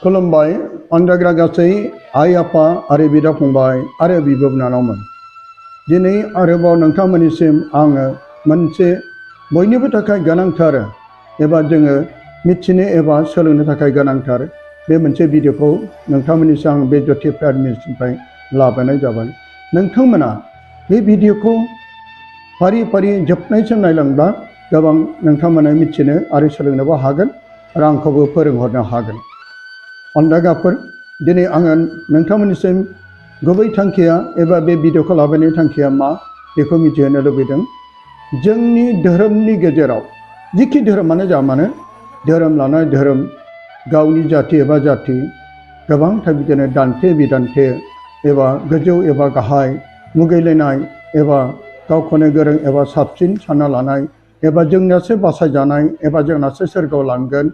खुलुमबाय अनजाग्रा गासै आइ आफा आरो बिदा फंबाय आरो बिब' बिनानावमोन। दिनै आरोबाव नोंथांमोननिसिम आङो मोनसे बयनिबो थाखाय गोनांथार एबा जोङो मिथिनो एबा सोलोंनो थाखाय गोनांथार बे मोनसे भिडिअखौ नोंथांमोननिसिम आं बे J.P.M एडमिनिस्ट्रेसननिफ्राय लाबोनाय जाबाय। नोंथांमोना बे भिडिअखौ फारि फारि जोबनायसिम नायलांब्ला गोबां नोंथांमोना मिथिनो आरो सोलोंनोबो हागोन आरो आंखौबो फोरोंहरनो हागोन। अनजागाफोर दिनै आङो नोंथांमोननिसिम गुबै थांखिया एबा बे भिडिअखौ लाबोनायनि थांखिया मा बेखौ मिथिहोनो लुबैदों। जोंनि धोरोमनि गेजेराव जिखि धोरोमानो जा मानो धोरोम लानाय धोरोम गावनि जाथि एबा जाथि गोबांथार बिदिनो दान्थे बिदान्थे एबा गोजौ एबा गाहाय मुगैलायनाय एबा गावखौनो गोरों एबा साबसिन सानना लानाय एबा जोंनासो बासायजानाय एबा जोंनासो सोरगोआव लांगोन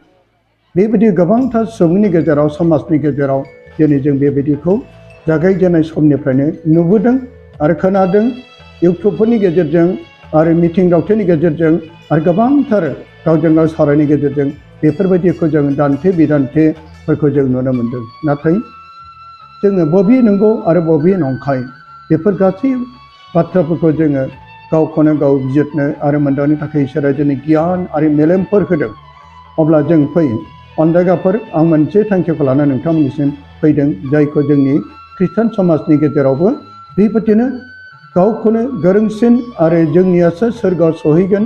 बेबायदि गोबांथार सुबुंनि गेजेराव समाजनि गेजेराव दिनै जों बेबायदिखौ जागायजेननाय समनिफ्रायनो नुबोदों आरो खोनादों इउटुबफोरनि गेजेरजों आरो मिथिं दावथिंनि गेजेरजों आरो गोबांथार गावजों गाव सावरायनायनि गेजेरजों बेफोरबायदिखौ जों दान्थे बिदान्थेफोरखौ जों नुनो मोनदों। नाथाय जोङो बबे नंगौ आरो बबे नंखाय बेफोर गासै बाथ्राफोरखौ जोङो गावखौनो गाव बिजिरनो आरो मोनदांनो थाखाय इसोरा दिनै गियान आरो मेलेमफोर होदों। अब्ला जों फै अनजागाफोर आं मोनसे थांखिखौ लानानै नोंथांमोननिसिम फैदों जायखौ जोंनि ख्रिस्टान समाजनि गेजेरावबो बेबायदिनो गावखौनो गोरोंसिन आरो जोंनियासो सोरगोआव सहैगोन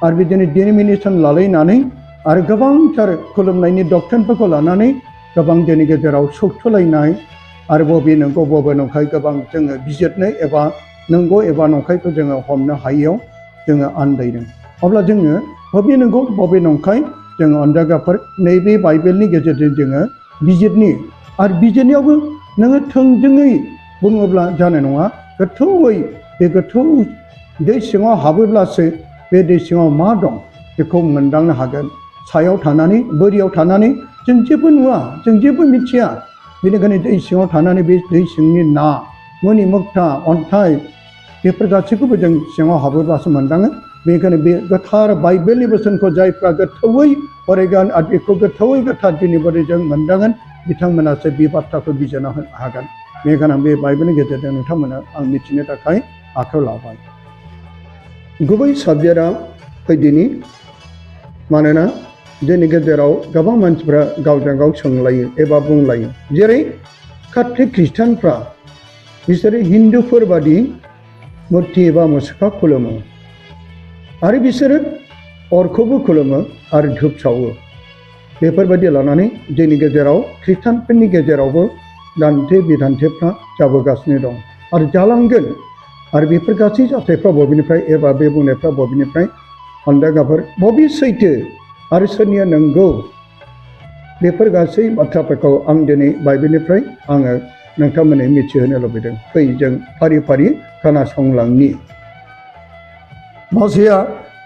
आरो बिदिनो डिनोमिनेसन लालायनानै आरो गोबांथार खुलुमनायनि डक्ट्रिनफोरखौ लानानै गोबां जोंनि गेजेराव सौथुलायनाय आरो बबे नंगौ बबे नंखाय गोबां जोङो बिजिरनो एबा नंगौ एबा नंखायखौ जोङो हमनो हायैयाव जोङो आन्दायदों। अब्ला जोङो बबे नंगौ बबे नंखाय जोङो अनजागाफोर नैबे बाइबेलनि गेजेरजों जोङो बिजिरनि आरो बिजिरनायावबो नोङो थोंजोङै बुङोब्ला जानाय नङा गोथौयै बे गोथौ दै सिङाव हाबोब्लासो बे दै सिङाव मा दं बेखौ मोनदांनो हागोन। सायाव थानानै बोरियाव थानानै जों जेबो नुवा जों जेबो मिथिया बेनिखायनो दै सिङाव थानानै बे दै सिंनि ना मनि मुक्ता अन्थाइ बेफोर गासैखौबो जों सिङाव हाबोब्लासो मोनदाङो। बेनिखायनो बे गोथार बाइबेलनि बोसोनखौ जायफ्रा गोथौयै फरायगोन आरो बेखौ गोथौयै गोथार दिनै बोरैजों मोनदांगोन बिथांमोनासो बे बाथ्राखौ बिजिरना होनो हागोन। बेनिखायनो आं बे बाइबेलनि गेजेरजों नोंथांमोना आं मिथिनो थाखाय आखायाव लाबाय। गुबै साबजेक्टआ फैदिनि मानोना जोंनि गेजेराव गोबां मानसिफ्रा गावजों गाव सोंलायो एबा बुंलायो जेरै काथलिक ख्रिस्टानफ्रा बिसोरो हिन्दुफोर बादि मुर्ति एबा मुसुखा खुलुमो आरो बिसोरो अरखौबो खुलुमो आरो धुप सावो। बेफोरबायदि लानानै जोंनि गेजेराव ख्रिस्टानफोरनि गेजेरावबो दान्थे बिदान्थेफ्रा जाबोगासिनो दं आरो जालांगोन। आरो बेफोर गासै जाथायफ्रा बबेनिफ्राय एबा बे बुंनायफ्रा बबेनिफ्राय अनजागाफोर बबे सैथो आरो सोरनिया नंगौ बेफोर गासै बाथ्राफोरखौ आं दिनै बाइबेलनिफ्राय आङो नोंथांमोननो मिथिहोनो लुबैदों। फै जों फारि फारि खोनासंलांनि। मसेया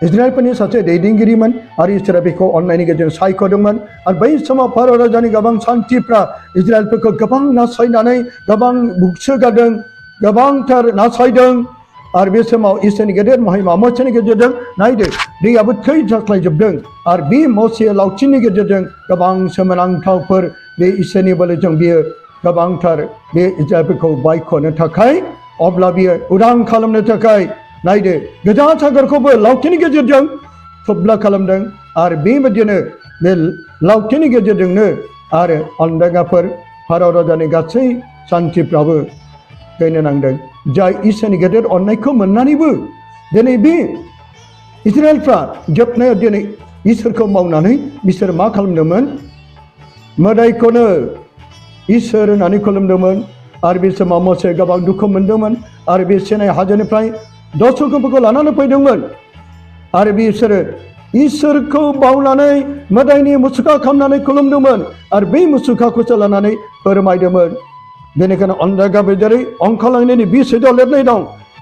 इजराइलफोरनि सासे दैदेनगिरिमोन आरो इसोरा बेखौ अननायनि गेजेरजों सायख'दोंमोन आरो बै समाव फारौ राजानि गोबां सान्थ्रिफ्रा इजराइलफोरखौ गोबां नासयनानै गोबां बुसोगारदों गोबांथार नासयदों आरो बे समाव इसोरनि गेदेर महिमा मसेनि गेजेरजों नायदो दैयाबो थै जास्लायजोबदों आरो बे मसे लावथिनि गेजेरजों गोबां सोमोनांथावफोर बे इसोरनि बोलोजों बियो गोबांथार बे इजराइलफोरखौ बायख'नो थाखाय अब्ला बियो उदां खालामनो थाखाय नायदो गोजा सागरखौबो लावथिनि गेजेरजों थुब्ला खालामदों आरो बेबायदिनो बे लावथिनि गेजेरजोंनो आरो अनजागाफोर फारौ राजानि गासै सान्थ्रिफ्राबो थैनो नांदों। जाय इसोरनि गेदेर अननायखौ मोननानैबो दिनै बे इजराइलफ्रा जोबनायाव दिनै इसोरखौ मावनानै बिसोर मा खालामदोंमोन मोदायखौनो इसोर होननानै खुलुमदोंमोन आरो बे समाव मसे गोबां दुखु मोनदोंमोन आरो बे सिनाय हाजोनिफ्राय 10 रोखोमफोरखौ लानानै फैदोंमोन आरो बिसोरो इसोरखौ बावनानै मोदायनि मुसुखा खालामनानै खुलुमदोंमोन आरो बै मुसुखाखौसो लानानै फोरमायदोंमोन। बेनिखायनो अनजागाबो जेरै अंखालांनायनि 20 लिरनाय दं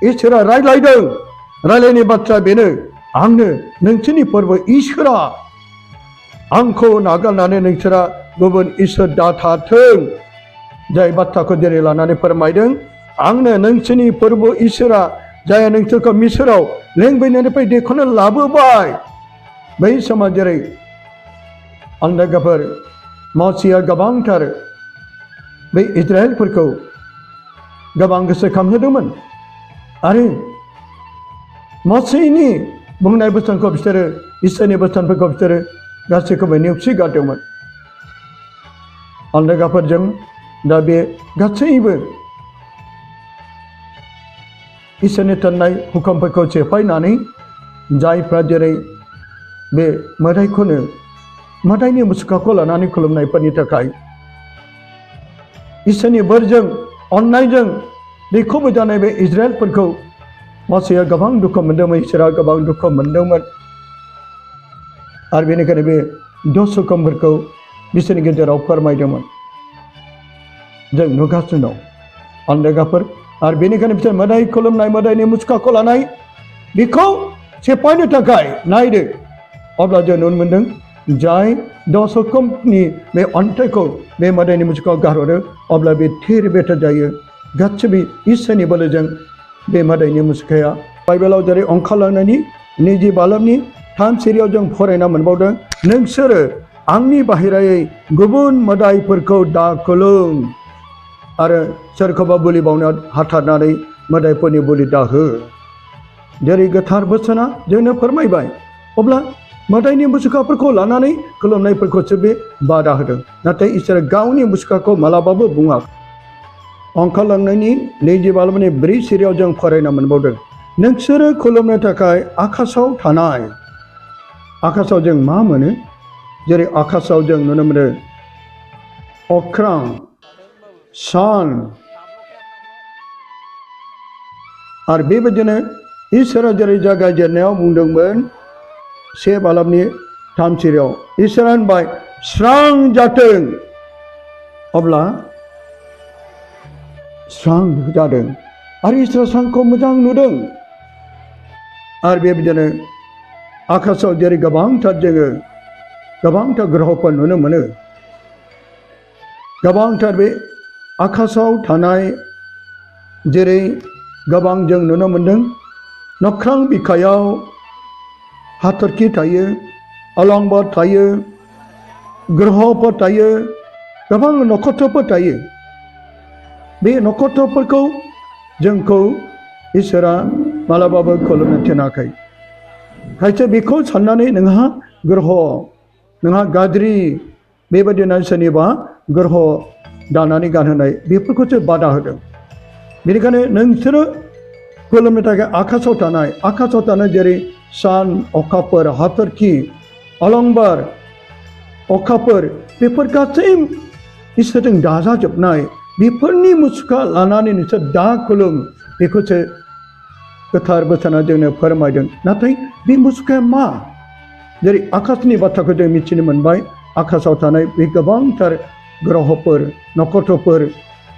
इसोरा रायज्लायदों रायज्लायनाय बाथ्रा बेनो आंनो नोंसोरनि फोरबो इसोरा आंखौ नागारनानै नोंसोरा गुबुन इसोर दाथाथों। जाय बाथ्राखौ जेरै लानानै फोरमायदों आंनो नोंसोरनि फोरबो इसोरा जाय नोंसोरखौ मिसोराव लेंबैनायनिफ्राय दैखौनो लाबोबाय बै समाव जेरै अनजागाफोर मसिया गोबांथार बे इजराइलफोरखौ गोबां गोसोखांहोदोंमोन आरो मसिनि बुंनाय बोसोनखौ बिसोरो इसोरनि बोसोनफोरखौ बिसोरो गासैखौबो नेवसिगारदोंमोन। आन्दायगाफोरजों दा बे गासैबो इसोरनि थिननाय हुकुमफोरखौ सेफायनानै जायफ्रा जेरै बे मोदाइखौनो मोदाइनि मुसुखाखौ लानानै खुलुमनायफोरनि थाखाय इसोरनि बोरजों अननायजों बेखौबो जानाय बे इजराइलफोरखौ मसिया गोबां दुखु मोनदोंमोन, इसोरा गोबां दुखु मोनदोंमोन आरो बेनिखायनो बे 10 हुकुमफोरखौ बिसोरनि गेजेराव फोरमायदोंमोन। जों नुगासिनो दं आन्दायगाफोर आरो बेनिखायनो बिसोर मोदाइ खुलुमनाय मोदाइनि मुसुखाखौ लानाय बेखौ सेफायनो थाखाय नायदो अब्ला जों नुनो मोनदों जाय 10 हुकुमनि बे अन्थाइखौ बे मोदाइनि मुसुखायाव गारहरो अब्ला बे थेर बेथेर जायो। गासिबो इसोरनि बोलोजों बे मोदाइनि मुसुखाया बाइबेलाव जेरै ओंखारलांनायनि 20 बालबनि 3 सिरियाव जों फरायना मोनबावदों, नोंसोरो आंनि बाहेरायै गुबुन मोदाइफोरखौ दा खुलुम आरो सोरखौबा बोलि बावनो हाथारनानै मोदाइफोरनि बोलि दाहो। जेरै गोथार बोसोना जोंनो फोरमायबाय अब्ला मोदाइनि मुसुखाफोरखौ लानानै खुलुमनायफोरखौसो बे बादा होदों, नाथाय इसोर गावनि मुसुखाखौ मालाबाबो बुङाखै। ओंखारलांनायनि 20 बालबनि 4 सिरियाव जों फरायना मोनबावदों, नोंसोरो खुलुमनो थाखाय आकाशाव थानाय, आकाशाव जों मा मोनो? जेरै आकाशाव जों नुनो मोनो अख्रां, सान आरो बेबायदिनो इसोरा जेरै जागायजेननायाव बुंदोंमोन 1 बालबनि 3 सिरियाव इसोरा होनबाय स्रां जाथों, अब्ला स्रां जादों आरो इसोरा स्रांखौ मोजां नुदों। आरो बेबायदिनो आकाशाव जेरै जोङो गोबांथार ग्रहफोर नुनो मोनो, गोबांथार बे आकाशाव थानाय जेरै गोबां जों नुनो मोनदों नख्रां बिखायाव हाथरखि थायो, अलंबार थायो, ग्रहफोर थायो, गोबां नक्षत्रफोर थायो। बे नक्षत्रफोरखौ जोंखौ इसोरा मालाबाबो खुलुमनो थिनाखै। खायसे बेखौ साननानै नोंहा ग्रह, नोंहा गाज्रि बेबायदिनो सोरनिबा ग्रह दानानै गानहोनाय बेफोरखौसो बादा होदों। बेनिखायनो नोंसोरो खुलुमनो थाखाय आकाशाव थानाय जेरै सान, अखाफोर, हाथरखि, अलंबार, अखाफोर बेफोर गासै इसोरजों दाजाजोबनाय बेफोरनि मुसुखा लानानै नोंसोर दा खुलुम, बेखौसो गोथार बोसोना जोंनो फोरमायदों। नाथाय बे मुसुखाया मा? जेरै आकाशनि बाथ्राखौ जों मिथिनो मोनबाय, आकाशाव थानाय बे गोबांथार ग्रहफोर, नक्षत्रफोर,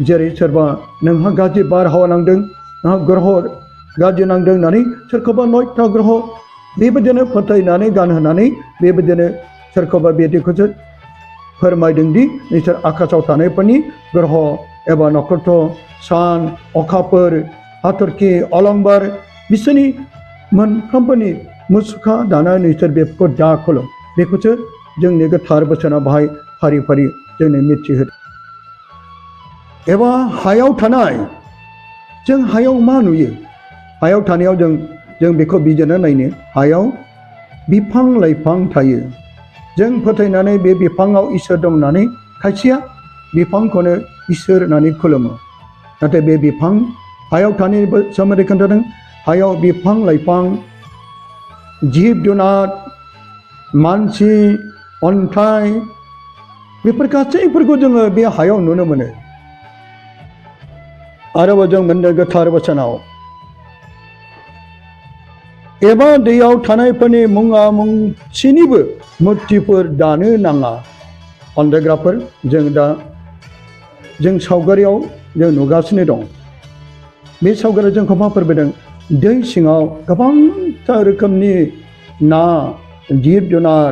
जेरै सोरबा नोंहा गाज्रि बारहावा नांदों, नोंहा ग्रह गाज्रि नांदों होननानै सोरखौबा 9था ग्रह बेबायदिनो फोथायनानै गानहोनानै बेबायदिनो सोरखौबा बिदिखौसो फोरमायदों दि नोंसोर आकाशाव थानायफोरनि ग्रह एबा नक्षत्र, सान, अखाफोर, हाथरखि, अलंबार बिसोरनि मोनफ्रोमबोनि मुसुखा दानानै नोंसोर बेफोरखौ दा खुलुम, बेखौसो जोंनि गोथार बोसोना बाहाय फारि फारि जोंनो मिथिहोदों। एबा हायाव थानाय, जों हायाव मा नुयो? हायाव थानायाव जों बेखौ बिजिरना नायनो, हायाव बिफां लाइफां थायो। जों फोथायनानै बे बिफाङाव इसोर दं होननानै खायसेया बिफांखौनो इसोर होननानै खुलुमो। नाथाय बे बिफां हायाव थानायनि सोमोन्दै खोन्थादों, हायाव बिफां लाइफां, जिब जुनार, मानसि, अन्थाइ बेफोर गासैफोरखौ जोङो बे हायाव नुनो मोनो। आरोबाव जों मोनदों गोथार बोसोनाव, एबा दैयाव थानायफोरनि मुङा मोनसेनिबो मुर्तिफोर दानो नाङा। आन्दायग्राफोर, जों सावगारियाव जों नुगासिनो दं। बे सावगारियाव जोंखौ मा फोरमायदों? दै सिङाव गोबांथार रोखोमनि ना, जिब जुनार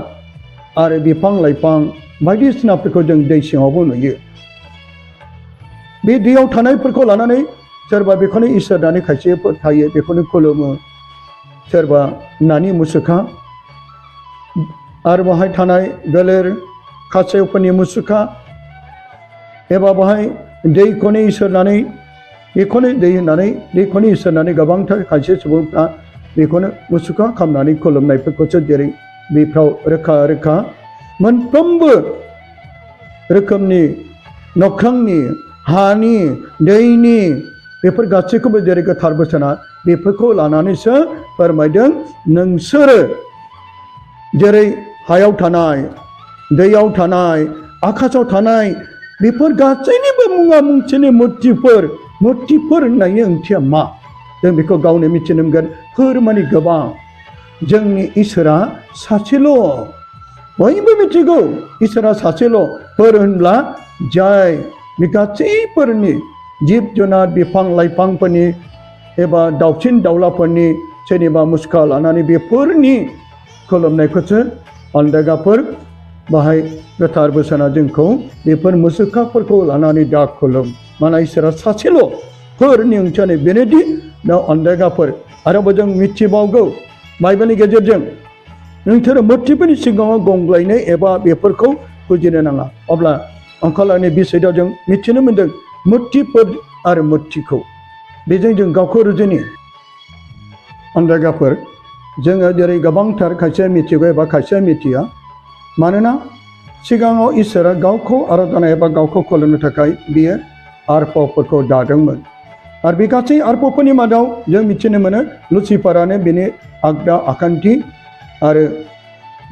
आरो बिफां लाइफां बायदिसिनाफोरखौ जों दै सिङावबो नुयो। बे दैयाव थानायफोरखौ लानानै सोरबा बेखौनो इसोर होननानै खायसे फोथायो, बेखौनो खुलुमो। सोरबा नानि मुसुखा आरो बाहाय थानाय गोलेर, खासेवफोरनि मुसुखा एबा बाहाय दैखौनो इसोर होननानै बेखौनो दै होननानै दैखौनो इसोर होननानै गोबांथार खायसे सुबुंफ्रा बेखौनो मुसुखा खालामनानै खुलुमनायफोरखौसो जेरै बेफ्राव रोखा रोखा मोनफ्रोमबो रोखोमनि नख्रांनि हानि दैनि बेफोर गासैखौबो जेरै गोथार बोसोना बेफोरखौ लानानैसो फोरमायदों नोंसोरो जेरै हायाव थानाय दैयाव थानाय आकाशाव थानाय बेफोर गासैनिबो मुङा मुंथिनि मुर्तिफोर होननायनि ओंथिया मा जों बेखौ गावनो मिथिनो मोनगोन फोरमानि गोबां जोंनि इसोरा सासेल' बयबो मिथिगौ इसोरा सासेल' होनब्ला जाय बे गासैफोरनि जिब जुनार बिफां लाइफांफोरनि एबा दाउसिन दाउलाफोरनि सोरनिबा मुसुखा लानानै बेफोरनि खुलुमनायखौसो अलदागाफोर बाहाय गोथार बोसोना जोंखौ बेफोर मुसुखाफोरखौ लानानै दा खुलुम मानोना इसोरा सासेल' फोरनि ओंथियानो बेनोदि दा अलदागाफोर आरोबाव जों मिथिबावगौ बाइबेलनि गेजेरजों नोंसोरो मुर्तिफोरनि सिगाङाव गंग्लायनो एबा बेफोरखौ फुजिनो नाङा अब्ला अंखालानि बिसयआव जों मिथिनो मोन्दों मुर्तिफोर आरो मुर्तिखौ बेजों जों गावखौ रुजुनि अलदागाफोर जोङो जेरै गोबांथार खायसे मिथिगौ एबा खायसे मिथिया मानोना सिगाङाव इसोरा गावखौ आराधना एबा गावखौ खुलुमनो थाखाय बियो आरपफोरखौ दादोंमोन आरो बे गासै आरपफोरनि मादाव जों मिथिनो मोनो लुसिफारानो बेनि आगदा आखान्थि आरो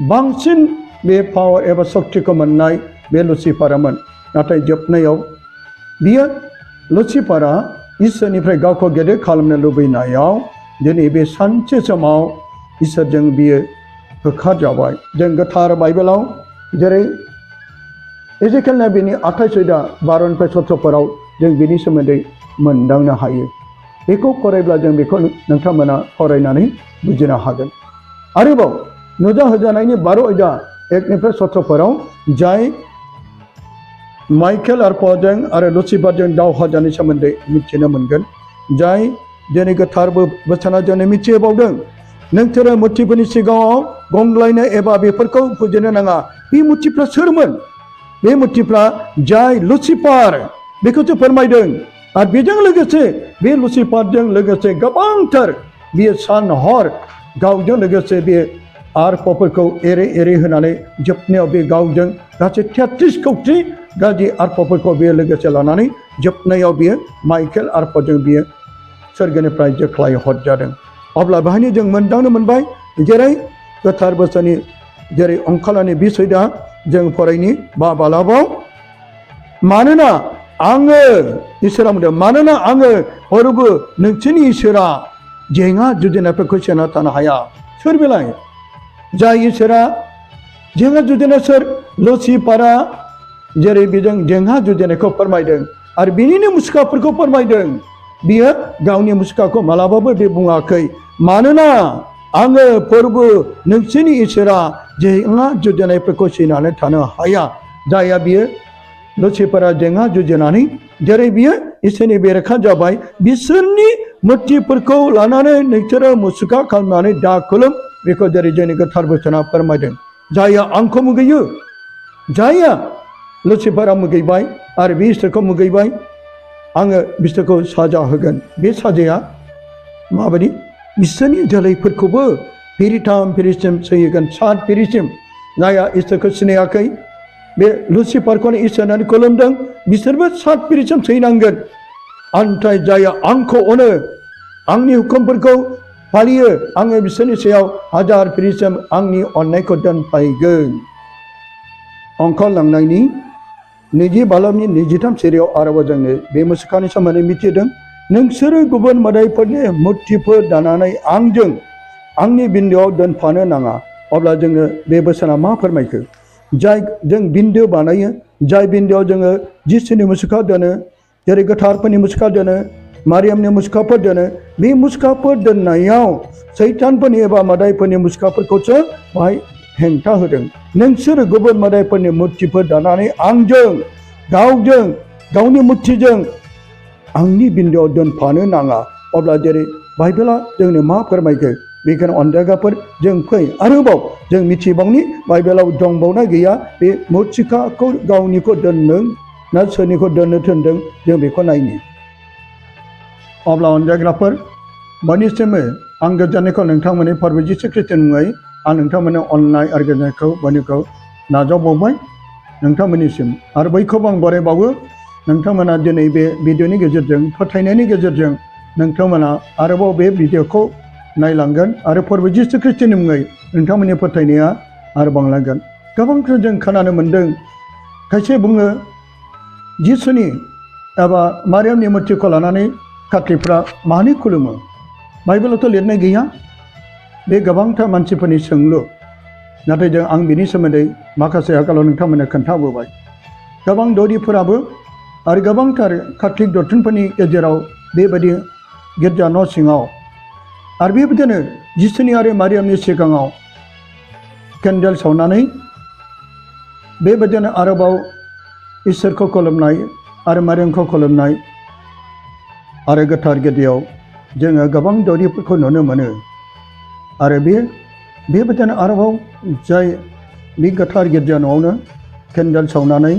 बांसिन बे पावार एबा सक्तिखौ मोननाय बे लुसिफारामोन नाथाय जोबनायाव बियो लुसिफारा इसोरनिफ्राय गावखौ गेदेर खालामनो लुबैनायाव दिनै बे सानसे समाव इसोरजों बियो होखारजाबाय जों गोथार बाइबेलाव जेरै एजेकिएल नबीनि 28:12-17 सत्रफोराव जों बिनि सोमोन्दै मोनदांनो हायो बेखौ फरायब्ला जों बेखौ नोंथांमोना फरायनानै बुजिनो हागोन आरोबाव नुजा होजानायनि 12:1 सत्रफोराव जाय माइकेल आरो पलजों आरो लुसिफारजों दावहा जानायनि सोमोन्दै मिथिनो मोनगोन जाय दिनै गोथार बोसोना जोंनो मिथिहोबावदों नोंसोरो मुर्तिफोरनि सिगाङाव गंग्लायनो एबा बेफोरखौ फुजिनो नाङा बे मुर्तिफ्रा सोरमोन बे मुर्तिफ्रा जाय लुसिफार बेखौसो फोरमायदों आरो बेजों लोगोसे बे लुसिफारजों लोगोसे गोबांथार बियो सान हर गावजों लोगोसे बे आरपफोरखौ एरै एरै होनानै जोबनायाव बे गावजों गासै 33 कौटि गाज्रि आरपफोरखौ बियो लोगोसे लानानै जोबनायाव बियो माइकेल आरपजों बियो सोरगोनिफ्राय जोख्लाय हरजादों अब्ला बेहायनो जों मोनदांनो मोनबाय जेरै गोथार बोसोरनि जेरै अंखालानि बिसयदा जों फरायनि बालाबाव मानोना आङो इसोरा बुंदों मानोना आङो बयबो नोंसोरनि इसोरा जेंना जुजिनायफोरखौ सेना थानो हाया सोर बेलाय जाय इसोरा जेंना जुजिनाय सोर लुसिफारा जेरै बेजों जेंना जुजिनायखौ फोरमायदों आरो बिनिनो मुसुखाफोरखौ फोरमायदों बियो गावनि मुसुखाखौ मालाबाबो बे बुङाखै मानोना आङो फोरबो नोंसोरनि इसोरा जेंना जुजिनायफोरखौ सैनानै थानो हाया जाया बियो लुसिफारा जेंना जुजिनानै जेरै बियो इसोरनि बेरेखा जाबाय बिसोरनि मुर्तिफोरखौ लानानै नोंसोरो मुसुखा खालामनानै दा खुलुम बेखौ जेरै जोंनि गोथार बोसोना फोरमायदों जाया आंखौ मुगैयो जाया लुसिफारा मुगैबाय आरो बे इसोरखौ मुगैबाय आङो बिसोरखौ साजा होगोन बे साजाया माबायदि बिसोरनि जोलैफोरखौबो फिरिथाम फिरिसिम सैगोन 7 फिरिसिम जाया इसोरखौ सिनायाखै बे लुसिफारखौनो इसोर होननानै खुलुमदों बिसोरबो 7 फिरिसिम सैनांगोन आमफ्राय जाया आंखौ अनो आंनि हुकुमफोरखौ फालियो आङो बिसोरनि सायाव 1000 फिरिसिम आंनि अननायखौ दोनफायगोन अंखाल लांनायनि 20 बालामनि 23 सिरियाव आरोबाव जोंनो बे मुसुखानि सोमोन्दै मिथिदों नोंसोरो गुबुन मोदायफोरनि मुर्तिफोर दानानै आंजों आंनि बिन्दोआव दोनफानो नाङा अब्ला जोङो बे बोसोना मा फोरमायखो जाय जों बिन्दो बानायो जाय बिन्दोआव जोङो जिसुनि मुसुखा दोनो जेरै गोथारफोरनि मुसुखा दोनो मारियामनि मुसुखाफोर दोनो बे मुसुखाफोर दोननायाव सैतानफोरनि एबा मोदायफोरनि मुसुखाफोरखौसो बाहाय हेंथा होदों नोंसोरो गुबुन मोदायफोरनि मुर्तिफोर दानानै आंजों गावजों गावनि मुर्तिजों आंनि बिन्दोआव दोनफानो नाङा अब्ला जेरै बाइबेला जोंनो मा फोरमायखो बेखायनो अनजागाफोर जों फै आरोबाव जों मिथिबावनि बाइबेलाव दंबावना गैया बे मुथिखाखौ गावनिखौ दोनदों ना सोरनिखौ दोननो थिनदों जों बेखौ नायनि अब्ला अनजाग्राफोर बयनिसिमबो आं गोजोननायखौ नोंथांमोननि फोरबो जिसु ख्रिस्टनि मुङै आं नोंथांमोननो अननाय आरो गोजोननायखौ बयनिखौ नाजावबावबाय नोंथांमोननिसिम आरो बैखौबो आं बरायबावो नोंथांमोना दिनै बे भिडिअनि गेजेरजों फोथायनायनि गेजेरजों नोंथांमोना आरोबाव बे भिडिअखौ नायलांगोन आरो फोरबो जिसु ख्रिस्टनि मुङै नोंथांमोननि फोथायनाया आरो बांलांगोन गोबांखौ जों खोनानो मोन्दों खायसे बुङो जिसुनि एबा मारियामनि मुर्तिखौ लानानै काथलिकफ्रा मानो खुलुमो बाइबेलावथ' लिरनाय गैया बे गोबांथार मानसिफोरनि सोंलु नाथाय जों आं बिनि सोमोन्दै माखासे आगोलाव नोंथांमोननो खोन्थाबोबाय गोबां दौरिफोराबो आरो गोबांथार काथलिक डक्ट्रिनफोरनि गेजेराव बेबायदि गिर्जा न' सिङाव आरो बेबायदिनो जिसुनि आरो मारियामनि सिगाङाव केन्डेल सावनानै बेबायदिनो आरोबाव इसोरखौ खुलुमनाय आरो मारियामखौ खुलुमनाय आरो गोथार गिर्जायाव जोङो गोबां दौरिफोरखौ नुनो मोनो आरो बेबायदिनो आरोबाव जाय बे गोथार गिर्जा न'आवनो केन्डेल सावनानै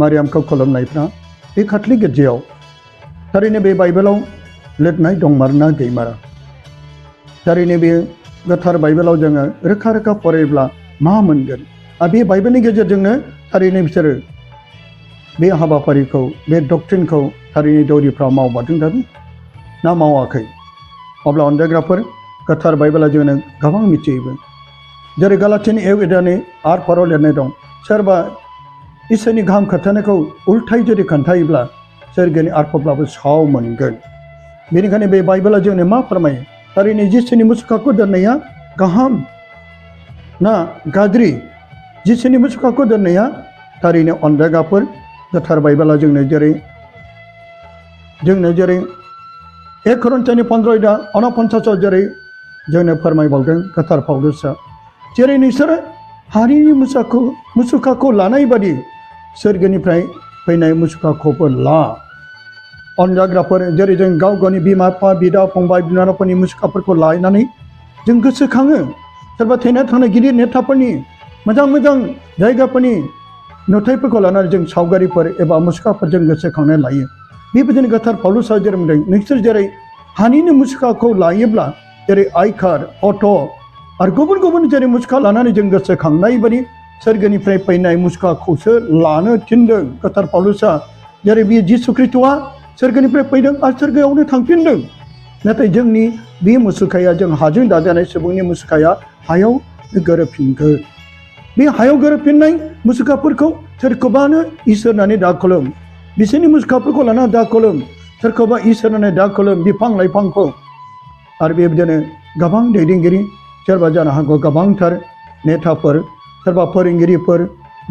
मारियामखौ खुलुमनायफ्रा बे काथलिक गिर्जायाव थारैनो बे बाइबेलाव लिरनाय दंमारना गैमारा थारैनो बे गोथार बाइबेलाव जोङो रोखा रोखा फरायोब्ला मा मोनगोन आरो बे बाइबेलनि गेजेरजोंनो थारैनो बिसोरो बे हाबाफारिखौ बे डक्ट्रिनखौ थारैनो दौरिफ्रा मावबादों दाबो ना मावाखै अब्ला अनजाग्राफोर गोथार बाइबेला जोंनो गोबां मिथियोबो जेरै गालातियानि एवदानि आरफोराव लिरनाय दं सोरबा इसोरनि गाहाम खोन्थानायखौ उल्थाय जुदि खोन्थायोब्ला सोरगोनि आरफब्लाबो साव मोनगोन बेनिखायनो बे बाइबेला जोंनो मा फोरमायो थारैनो जिसुनि मुसुखाखौ दोननाया गाहाम ना गाज्रि जिसुनि मुसुखाखौ दोननाया थारैनो अनजागाफोर गोथार बाइबेला जोंनो जेरै 1 करिन्थियानि 15:49 जेरै जोंनो फोरमायबावदों गोथार पाउलुसआ जेरै नोंसोरो हारिनि मुसुखाखौ लानाय बादि सोरगोनिफ्राय फैनाय मुसुखाखौबो ला अनजाग्राफोर जेरै जों गाव गावनि बिमा बिफा बिदा फंबाय बिनानावफोरनि मुसुखाफोरखौ लानानै जों गोसोखाङो सोरबा थैना थांनाय गिदिर नेताफोरनि मोजां जायगाफोरनि नुथायफोरखौ लानानै जों सावगारिफोर एबा मुसुखाफोरजों गोसोखांनानै लायो बेबायदिनो गोथार पाउलुसआ जेरै बुंदों नोंसोर जेरै हानिनि मुसुखाखौ लायोब्ला जेरै आइकार अट' आरो गुबुन जेरै मुसुखा लानानै जों गोसोखांनाय बादि सोरगोनिफ्राय फैनाय मुसुखाखौसो लानो थिनदों गोथार पाउलुसआ जेरै बे जिसु ख्रिस्ट'आ सोरगोनिफ्राय फैदों आरो सोरगोआवनो थांफिनदों नाथाय जोंनि बे मुसुखाया जों हाजों दाजानाय सुबुंनि मुसुखाया हायाव गोरोबफिनगोन बे हायाव गोरोबफिननाय मुसुखाफोरखौ सोरखौबानो इसोर होननानै दा खुलुम बिसोरनि मुसुखाफोरखौ लाना दा खुलुम सोरखौबा इसोर होननानै दा खुलुम बिफां लाइफांखौ आरो बेबायदिनो गोबां दैदेनगिरि सोरबा जानो हागौ गोबांथार नेताफोर सोरबा फोरोंगिरिफोर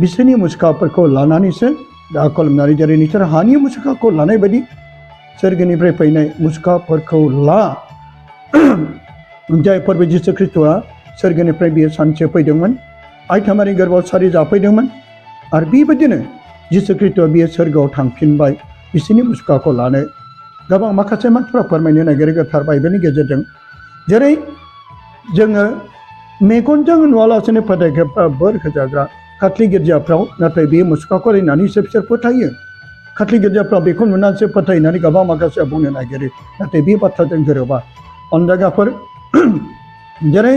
बिसोरनि मुसुखाफोरखौ लानानैसो दा खुलुमनानै जेरै नोंसोर हानि मुसुखाखौ लानाय बायदि सोरगोनिफ्राय फैनाय मुसुखाफोरखौ ला जाय फोरबो जिसु ख्रिस्ट'आ सोरगोनिफ्राय बियो सानसे फैदोंमोन आइथामारि गोरबोआव सारि जाफैदोंमोन आरो बेबायदिनो जिसु ख्रिस्ट'आ बियो सोरगोआव थांफिनबाय बिसोरनि मुसुखाखौ लानो गोबां माखासे मानसिफ्रा फोरमायनो नागिरो गोथार बाइबेलनि गेजेरजों जेरै जोङो मेगनजों नुवालासिनो फोथायग्राफ्रा बोर होजाग्रा काथलिक गिर्जाफ्राव नाथाय बे मुसुखाखौ नायनानैसो बिसोर फोथायो काथलिक गिर्जाफ्राव बेखौ नुनानैसो फोथायनानै गोबां माखासे बुंनो नागिरो नाथाय बे बाथ्राजों गोरोबा अनजागाफोर जेरै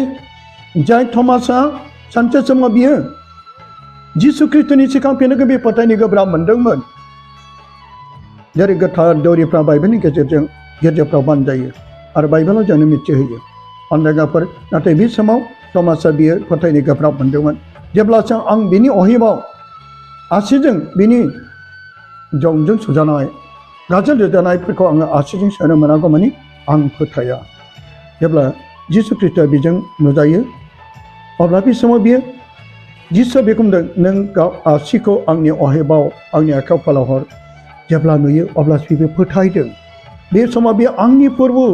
जाय थमासआ सानसे समाव बियो जिसु ख्रिस्ट'नि सिगां फैनायखौ बे फोथायनो गोब्राब मोनदोंमोन जेरै गोथार दौरिफ्रा बाइबेलनि गेजेरजों गिर्जाफ्राव बानजायो आरो बाइबेलाव जोंनो मिथिहोयो अनजागाफोर नाथाय बे समाव थमासआ बियो फोथायनो गोब्राब मोनदोंमोन जेब्लासो आं बिनि अहेबाव आसिजों बिनि जंजों सुजानाय गाजोल रोजानायफोरखौ आङो आसिजों सोनो मोनागौ मानि आं फोथाया जेब्ला जिसु ख्रिस्ट'आ बेजों नुजायो अब्ला बे समाव बियो जिसुआ बेखौ बुंदों नों गाव आसिखौ आंनि अहेबाव आंनि आखायाव फोलावहर जेब्ला नुयो अब्लासो बे फोथायदों बे समाव बे आंनि फोरबो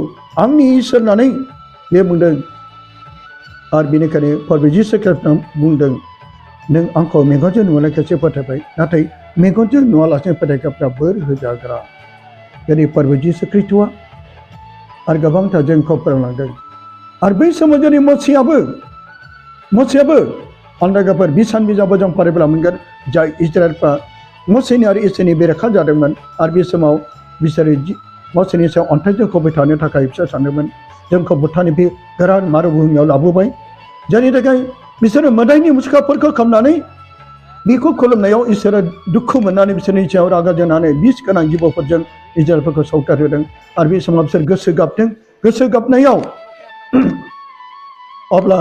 आंनि इसोर होननानै बे बुंदों आरो बेनिखायनो फोरबो जिसु ख्रिस्ट'आ बुंदों नों आंखौ मेगनजों नुनायखायसो फोथायबाय नाथाय मेगनजों नुवालासिनो फोथायग्राफ्रा बोर होजाग्रा जेरै फोरबो जिसु ख्रिस्ट'आ आरो गोबांथार जोंखौ फोरोंलांदों आरो बै समाव जेरै मसेयाबो अन्डागाफोर बिसान बिजाबाव जों फरायब्ला मोनगोन जाय इजराइलफ्रा मसेनि आरो इसोरनि बेरेखा जादोंमोन आरो बे समाव बिसोरो मसेनि सायाव अन्थाइजों खोबै थानो थाखाय बिसोर सानदोंमोन जोंखौ भुटाननि बे गोरान मारुभूमियाव लाबोबाय जायनि थाखाय बिसोरो मोदायनि मुसुखाफोरखौ खालामनानै बेखौ खुलुमनायाव इसोरा दुखु मोननानै बिसोरनि सायाव रागा जोंनानै बिस गोनां जिबौफोरजों इजराइलफोरखौ सौथारहोदों आरो बे समाव बिसोर गोसो गाबदों गोसो गाबनायाव अब्ला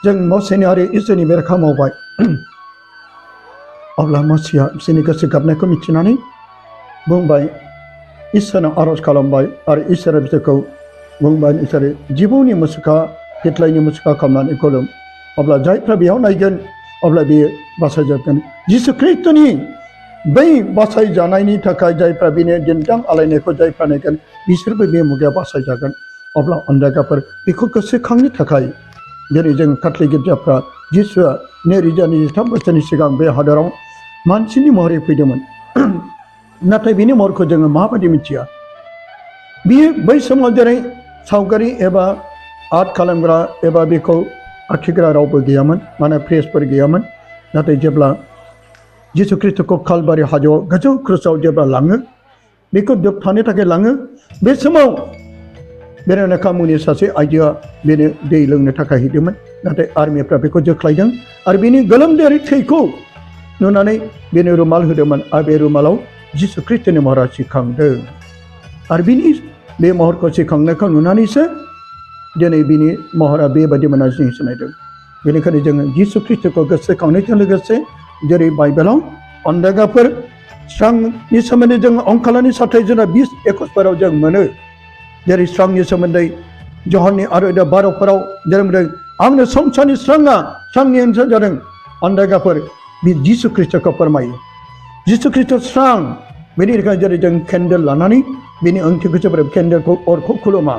जों मसेनि आरो इसोरनि बेरेखा मावबाय अब्ला मसेया बिसोरनि गोसो गाबनायखौ मिथिनानै बुंबाय इसोरनाव आर'ज खालामबाय आरो इसोरा बिसोरखौ बुंबाय इसोरो जिबौनि मुसुखा फिथलायनि मुसुखा खालामनानै खुलुम अब्ला जायफ्रा बेयाव नायगोन अब्ला बेयो बासायजागोन जिसु ख्रिस्ट'नि बै बासायजानायनि थाखाय जायफ्रा बेनि दिन्दां आलायनायखौ जायफ्रा नायगोन बिसोरबो बे मुगायाव बासायजागोन अब्ला अन्डागाफोर बेखौ गोसोखांनो थाखाय दिनै जों काथलिक गिर्जाफ्रा जिसुआ 2023 बोसोरनि सिगां बे हादराव मानसिनि महरै फैदोंमोन नाथाय बिनि महरखौ जोङो माबायदि मिथिया बियो बै समाव जेरै सावगारि एबा आर्ट खालामग्रा एबा बेखौ आखिग्रा रावबो गैयामोन माने प्रेसफोर गैयामोन नाथाय जेब्ला जिसु ख्रिस्ट'खौ कालबारि हाजोआव गोजौ क्रुसाव जेब्ला लाङो बेखौ दोबथानो थाखाय लाङो बे समाव बेरेनाखा मुंनि सासे आइजोआ बेनो दै लोंनो थाखाय हैदोंमोन नाथाय आर्मिफ्रा बेखौ जोख्लायदों आरो बेनि गोलोमदैयारि थैखौ नुनानै बेनो रुमाल होदोंमोन आरो बे रुमालाव जिसु ख्रिस्ट'नि महरा सिखांदों आरो बिनि बे महरखौ सिखांनायखौ नुनानैसो दिनै बिनि महरा बेबायदि मोनना जों सिनायदों बेनिखायनो जोङो जिसु ख्रिस्ट'खौ गोसोखांनायजों लोगोसे जेरै बाइबेलाव अन्डागाफोर स्रांनि सोमोन्दै जों अंखालानि 27-21 जों मोनो जेरै स्रांनि सोमोन्दै जहननि आरो 12 जेरै मोनदों आंनो संसारनि स्रांनि ओंथिया जादों अन्डागाफोर बे जिसु ख्रिस्ट'खौ फोरमायो जिसु ख्रिस्ट' स्रां बेनि थाखाय जेरै जों केन्डेल लानानै बेनि ओंथिखौ जोबोर केन्डेलखौ अरखौ खुलुमा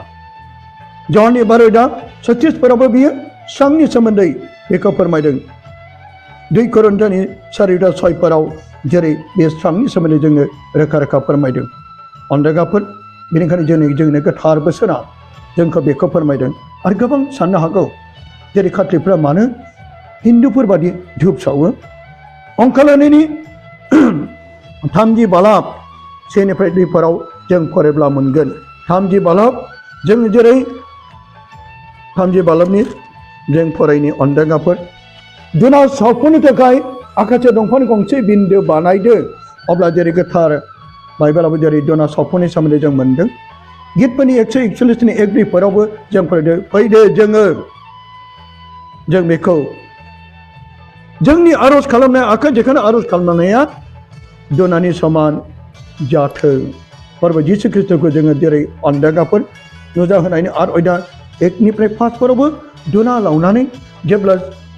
जहननि 12:36 बियो स्रांनि सोमोन्दै बेखौ फोरमायदों 2 कोरिन्थोनि 4:6 जेरै बे स्रांनि सोमोन्दै जोङो रोखा रोखा फोरमायदों अन्डागाफोर बेनिखायनो जोंनो गोथार बोसोना जोंखौ बेखौ फोरमायदों आरो गोबां साननो हागौ जेरै काथलिकफ्रा मानो हिन्दुफोर बादि धुप सावो अंखालानि 30 बालाब 1-2 जों फरायब्ला मोनगोन 30 बालाब जों जेरै 30 बालाबनि जों फरायनि अन्डागाफोर दुना सावफुंनो थाखाय आखासे दंफां गंसे बिन्दो बानायदो अब्ला जेरै गोथार बाइबेलावबो जेरै दुना सावफुंनि सोमोन्दै जों मोनदों गितफोरनि 141-1-2 जों फरायदों फैदो जों बेखौ जोंनि आर'ज खालामनाय आखाइ दिखांना आर'ज खालामनाया दुनानि समान जाथों फोरबो जिसु ख्रिस्ट'खौ जोङो जेरै अन्डागाफोर नुजाहोनायनि आरो 1-5 दुना लावनानै जेब्ला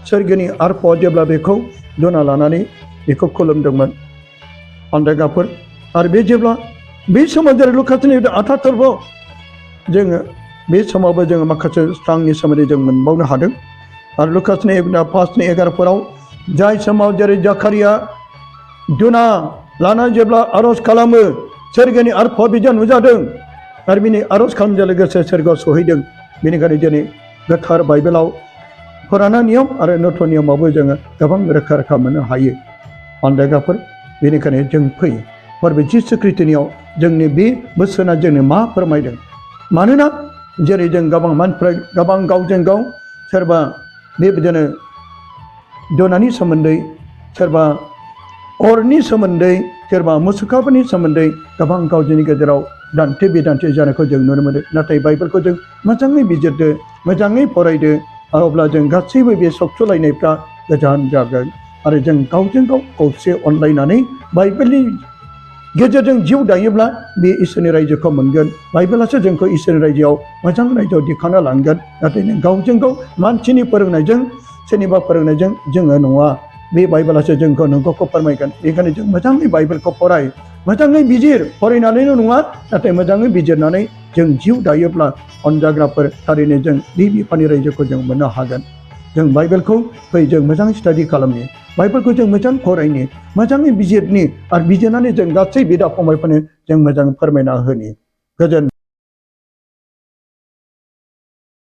सोरगोनि आरफआव जेब्ला बेखौ दुना लानानै बेखौ खुलुमदोंमोन अन्डागाफोर आरो बे जेब्ला बे समाव जेरै लुकासनि 28 जोङो बे समावबो जोङो माखासे स्रांनि सोमोन्दै जों मोनबावनो हादों आरो लुकासनि 5:11 जाय समाव जेरै जाकारिया दुना लानानै जेब्ला आर'ज खालामो सोरगोनि आरफआव बिजों नुजादों आरो बिनि आर'ज खालामनायजों लोगोसे सोरगोआव सहैदों बेनिखायनो दिनै गोथार बाइबेलाव पुराना नियम आरो नतन नियमावबो जोङो गोबां रोखा रोखा मोननो हायो अन्डागाफोर बेनिखायनो जों फैयो फोरबो जिसु ख्रिस्ट'नियाव जोंनि बे बोसोना जोंनो मा फोरमायदों मानोना जेरै जों गोबां मानसिफ्रा गोबां गावजों गाव सोरबा बेबायदिनो दुनानि सोमोन्दै सोरबा अरनि सोमोन्दै सोरबा मुसुखाफोरनि सोमोन्दै गोबां गावजोंनि गेजेराव दान्थे बिदान्थे जानायखौ जों नुनो मोनो नाथाय बाइबेलखौ जों मोजाङै बिजिरदो मोजाङै फरायदो अब्ला जों गासैबो बे सखसलायनायफ्रा गोजान जागोन आरो जों गावजों गाव खौसे अनलायनानै बाइबेलनि गेजेरजों जिउ दायोब्ला बे इसोरनि रायजोखौ मोनगोन बाइबेलासो जोंखौ इसोरनि रायजोआव मोजां रायजोआव दिखांना लांगोन नाथाय नों गावजों गाव मानसिनि फोरोंनायजों सोरनिबा फोरोंनायजों जोङो नङा बे बाइबेलासो जोंखौ नोंखौ फोरमायगोन बेनिखायनो जों मोजाङै बाइबेलखौ फराय मोजाङै बिजिर फरायनानैल' नङा नाथाय मोजाङै बिजिरनानै जों जिउ दायोब्ला अनजाग्राफोर थारैनो जों बे बिफानि रायजोखौ जों मोननो हागोन जों बाइबेलखौ फै जों मोजां स्टाडि खालामनि बाइबेलखौ जों मोजां फरायनि मोजाङै बिजिरनि आरो बिजिरनानै जों गासै बिदा फंबायफोरनो जों मोजां फोरमायना होनि गोजोन